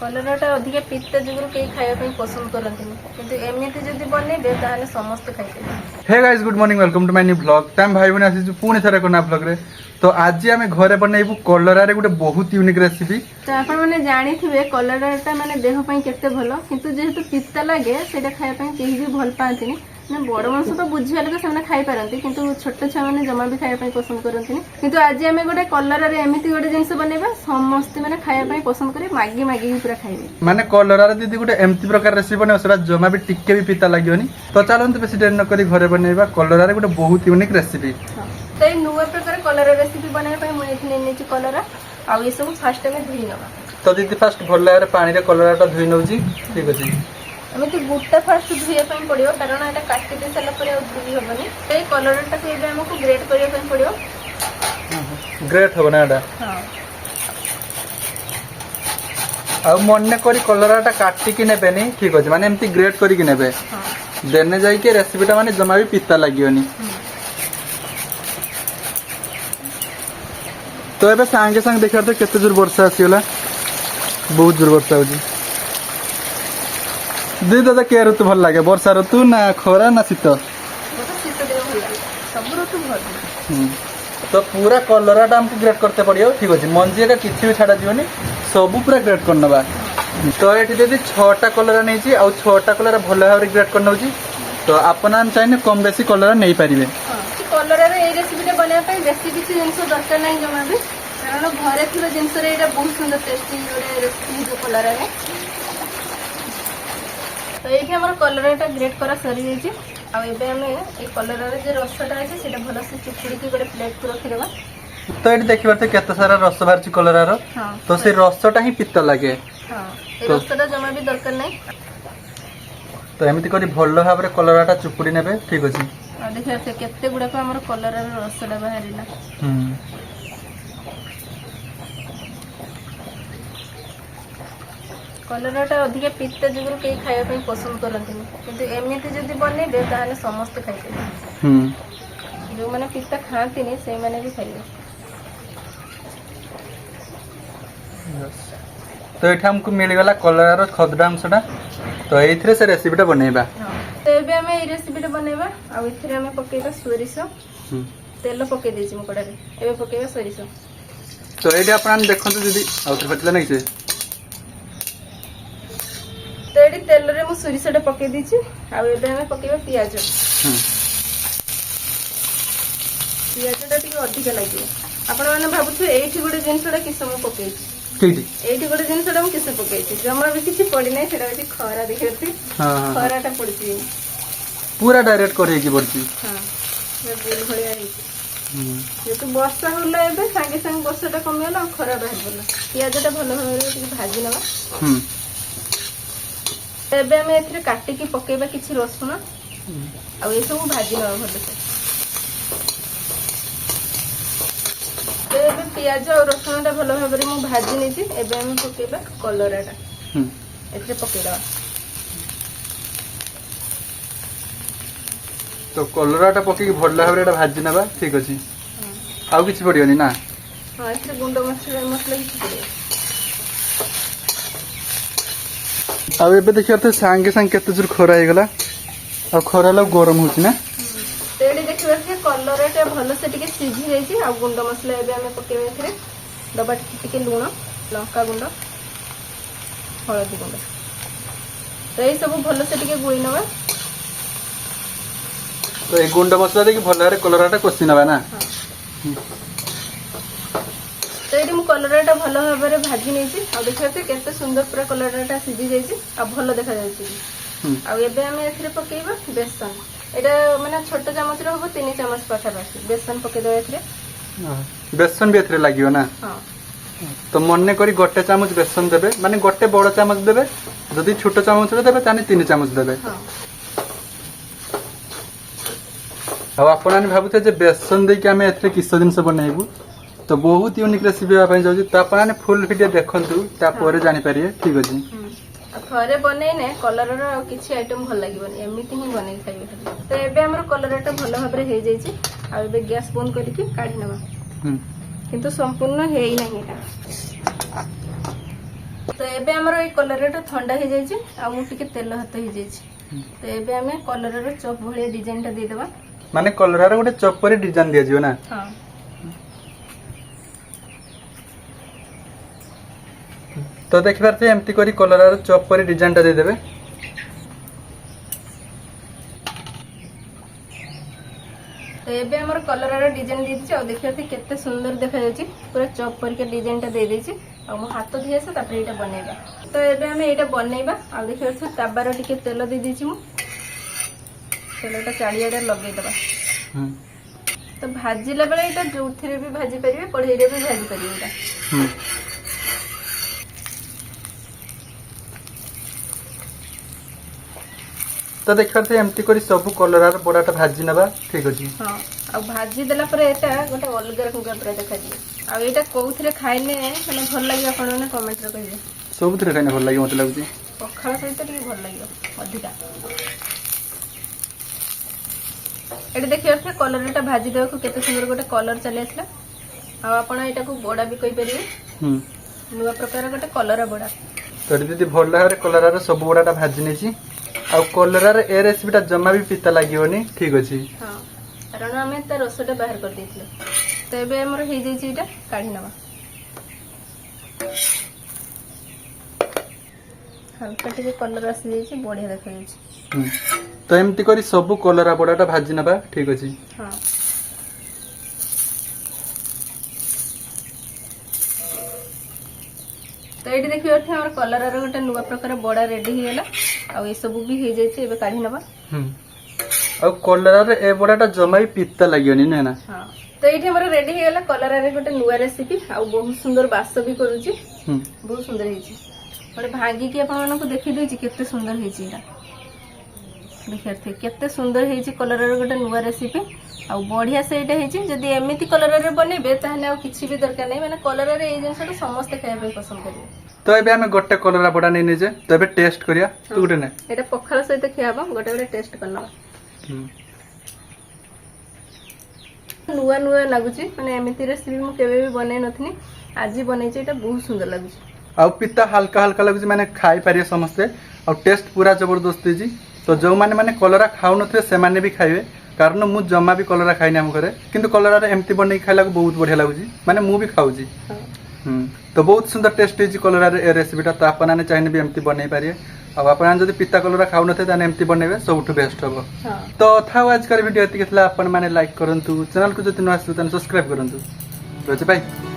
कलराटा अधिक पिता जुगुरु केही खाଇବା ପାଇଁ ପସନ୍ଦ କରନ୍ତିନି କିନ୍ତୁ ଏମିତି ଯଦି ବନେଇବେ ତାହେଲେ ସମସ୍ତେ ଖାଇପାରିବେ। Hey guys good morning welcome to my new blog time भाई बने आसी पुणी थरे कोना ब्लॉग रे। तो आज आमे घरे बनैबु कलरा रे गुटे बहुत यूनिक रेसिपी। तो आपण माने जानिथिबे कलराटा माने देह ପାଇଁ केते भलो किंतु जेहेतु पिता लागे सेटा खाଇବା ପାଇଁ केही भी भल पांतिनी ना बड़ मनुष्य तो बुझिया लगे से खाई पारंती किंतु छोट छुआ माने जमा भी खाଇବା ପାଇଁ पसंद करंतिनी किंतु आज आमे गोटे कलरा रे एमिति गोटे जिंस बनेबा समस्त माने खाଇବା ପାଇଁ पसंद करे मागी मागी पूरा खाइबे। माने कलरा रे दीदी गुटे एमती प्रकार रेसिपी बने सेटा जमा भी टिके भी पिता लागियोनी। तो चलंतु बेसी देर न करी घरे बनैबा कलरा रे गुटे बहुत यूनिक रेसिपी। तो ये नुआ प्रकार कलरा रेसिपी बनाए ପାଇଁ ମୁଁ ଏଠି ନେଇଛି କଲରା ଆଉ ଏ ସବୁ ଫାଷ୍ଟ ଆମେ ଧୋଇ ନବା। तो दीदी फास्ट भल भाବରେ पानी रे कलराटा धोई नउची ठीक अछि। एमिति गुट्टा फास्ट धोइया ପାଇଁ पड़ियो कारण एटा काटि दे साला परे ଆଉ धोई हबनी। ए कलराटा को एबे हमको ग्रेट करिया ପାଇଁ पड़ियो। ग्रेट हो ना एटा हां आ मन्ने करी कलराटा काटि कि नेबेनी ठीक अछि माने एमती ग्रेट करी कि नेबे हां देने जाई के रेसिपीटा माने जमा भी पिता लागियोनी। तो एबे सांगे संग देखा तो केते जोर वर्षा आसीला बहुत जोर वर्षा होजी। दी दादा के ऋतु भल लागे वर्षा ऋतु ना खरा ना शीत? मते शीत दे भल लागे सब ऋतु भल। तो पूरा कलराटा हमको ग्रेट करते पड़ियो ठीक अछि मंजी का किछि भी छाडा जीवनी सब पूरा ग्रेट करनबा। तो एठी दीदी 6टा कलरा नै छी आ 6टा कलरा भल भाबरे ग्रेट करनौची। तो आपन चाइने कम बेसी कलरा नै पारिबे। हां कलरा रे ए रेसिपी बनाया ପାଇଁ बेसी किछि जिंस दरकार नै जमा भी कारण घरे थिबा जिंस रे एटा बहुत सुंदर टेस्टी जोडे रेसिपी जो कलरा रे। तो ये हमर कलराटा ग्रेट करा सरी जाई छी आ एबे हमें ए कलरा रे जे रसटा আছে सेटा भलो से चुपुड़ी के गोटे प्लेट को रखि देबा। तो एठी देखिबार तो केते सारा रस बाहर कलरा रो। हां तो से रसटा ही पित्त लागे। हां ए रसटा जमा भी दरकार नै। तो एमिति करी भल भाबरे कलराटा चुपुड़ी नेबे ठीक अछि। आ देखिया से केते गुडा को हमर कलरा रे रसटा बाहरिला। कलराटा अधिक पिता जुगुरु केही खाଇବା ପାଇଁ पसंद करंतिनी किंतु एमिति जदी बनेबे ताहले समस्त खाइबे। जो माने पिता खातिनी से माने भी खाइबे। तो एठी हमको मिल गला कलरा रो खदडा अंशटा। तो एथिरे से रेसिपीटा बनेबा। हां तो एबे हमें ए रेसिपीटा बनेबा आ एथिरे हमें पकेबा सोरिसो तेल पके देछि म कडारे एबे पकेबा सोरिसो। तो एठी आपन देखंतु दीदी आउटर फटला नै से तो एडी तेल रे मु सोरिसोटा पके देछि आ एबे हमें पकेबा पियाज। पियाजटा टिके अधिक लागियो आपण माने भाबुथु एठी गोटे जिंसटा किसम पकेछि ठीक एठी गोटे जिंसटा मु किसे पकेछि जमा भी किछि पड़ी नै सेटा होछि खरा देखिरती। हां खराटा पड़छि पूरा डायरेक्ट करे की पड़छि। हां ये बिल भलिया हिची ये तो वर्षा होला एबे संगे संग वर्षाटा कमियला खरा बाहर बोला पियाजटा भलो भाबरे टिके भाजी नबा। एबे हम एथिरे काटी की पकेबा किछि रसुन आ ए सब भाजी नबा भलो से। एबे पियाज और रसुनटा भलो भाबरे मु भाजी नेछि एबे हम पकेबा कलराटा एथिरे पकेबा। तो कलराटा पके की भल भाबरे एटा भाजी नबा ठीक अछि। आउ किछि पडियोनी ना? हां एथिरे गुंड मसला किछि पड़े। अब एबे देखियो तो सांगे संग केते जोर खरा हे गला आ खरा ला गरम होछि ना। तेडी देखिबा से कलराटा भलो से टिके सिझी जाईछि आ गुंड मसला एबे हमें पकेबे एथिरे डबा टिके लूण लंका गुंड हळदी गुंड तो ए सब भलो से टिके गोई नबा। तो ए गुंड मसला दे की भल भाबरे कलराटा कोसी नबा ना। तो ये मु कलराटा भलो भाबरे भाजी नेछि आ देखते केते सुंदर पूरा कलराटा सिझी जाईछि आ भलो देखा जाईछि। आ एबे हम एथिरे पकेबा बेसन एटा माने छोट चामच रे होबो 3 चामच पाखा बाकी बेसन पके दो एथिरे। बेसन भी एथिरे लागियो ना। हां तो मन्ने करी गोटे चामच बेसन देबे माने गोटे बड़ चामच देबे जदी छोट चामच रे देबे ताने 3 चामच देबे। हां अब आपन भाबुते जे बेसन दे के हम एथिरे किस दिन से बनाइबू तो बहुत यूनिक रेसिपी आ पई जाउची। तो आपन फुल वीडियो देखंतु ता परे जानि परिए ठीक अछि। घरे बनैने कलर किसी आइटम भल लगे एमती ही बन खाइबे। तो एबे हमर कलरटा भल भाबरे हे जाइछि आ एबे गैस बंद करके काढी नबा किंतु संपूर्ण हेई नाही एटा तो एबे हमर ए कलराटा ठंडा हो जाइए आ मु टिके तेल हाथ हो जाइए तो एबे हमें कलर चॉप भलिया डिजाइन टा दे देबा माने कलरार गोटे चॉप पर डिजाइन दिया जियो ना। हां तो देखिबार से एमती करी कलरार चॉप पर डिजाइन टा दे देबे। तो एबे हमर कलरार डिजाइन दे दिछि आ देखियते केते सुंदर देखा जाछि पूरा चॉप करके डिजाइन टा दे देछि आ मो हाथ धोइ आसे तापर एटा बनेबा। तो एबे हमें एटा बनेबा आ देखियते ताबार टिके तेल दे दिछि मु तेलटा चाड़ियाडे लगे दबा। तो भाजिला बेले एटा जोथिरे भी भाजी परिबे कढ़ैरे भी भाजी परिबे एटा। तो देखिबार से एमती करी सब कलरार बड़ाटा भाजी नबा ठीक अछि। हां आ भाजी देला पर एटा गोटे अलग रकम का पूरा देखा दिए आ एटा कोउथरे खाइले माने भल लागि आपण ने कमेंट रे कहिबे। सब थरे खाने भल लागि मते लागुची पखाळ सहित टिके भल लागि अधिका एटा देखियो थे कलरटा भाजी देबो केते सुंदर गोटे कलर चले आसला आ आपण एटा को बड़ा भी कहि परिबे। नुवा प्रकार गोटे कलर बड़ा तो दीदी भल भाबरे कलरार सब बड़ाटा भाजी नेछि आ कलरार ए रेसिपीटा जम्मा भी पिता लागियोनी ठीक अछि। हां कारण हमें त रसटा बाहर कर देथिले तो एबे हमर हे जाई छी एटा काढी नबा हल्का टिके कलर आसी जाई छी बढ़िया देखा जाई छी। तो एमती करी सब कलरा बड़ाटा भाजी नबा ठीक अछि। हां तो ये देखिए हमर कलर गोटे नुआ प्रकार बड़ा रेडी हो गला आ ये सब भी हो जाए एबे काढी नबा। आ कलरार ए बड़ाटा जम्मा भी पिता लागियोनी ना ना। हां तो ये हमर रेडी हो गला कलर रे गोटे नुआ रेसिपी आ बहुत सुंदर बास भी करूची बहुत सुंदर हेची गोटे भागी के आपण मानको देखि देछि केते सुंदर हेची एटा देखिए केते सुंदर हेची कलर रे गोटे नुआ रेसिपी आ बढ़िया से एटा हेची जदी एमिति कलर रे बनेबे ताहले आ किछि भी दरकार नै माने कलर रे ए जिंसटा समस्त खाइबे पसंद करिवे। तो एबे हमें गोटे कलरा बड़ा नै जे तो एबे टेस्ट करिया तू गुटे नै एटा पखाळ सहित खियाबा गोटे गोटे टेस्ट करना नुआ नुआ लागुची माने एमिति रेसिपी मु केबे भी बनै नथनी आज बनै छै एटा बहुत सुंदर लागुची आ पिता हल्का हल्का लागुची माने खाइ पारिए समस्ते आ टेस्ट पूरा जबरदस्त जी। तो जो माने माने कलरा खाउ नथे से माने भी खाइबे कारण मु जम्मा भी कलरा खाइनी हम घरे किंतु कलरा एमती बनै खाइला को बहुत बढ़िया लागुची माने मु भी खाउची। तो बहुत सुंदर टेस्ट है कलरा ए रेसिपीटा तो आपन ने चाहिए भी एमती बनै पारिए आ आपन जदी पिता कलरा खाउ नथे ताने एमती बनेबे सबठु बेस्ट हबो। तो था आज कर वीडियो एतिक थला आपन माने लाइक करंतु चैनल को जति न आसु ताने सब्सक्राइब करंतु। रोज बाय।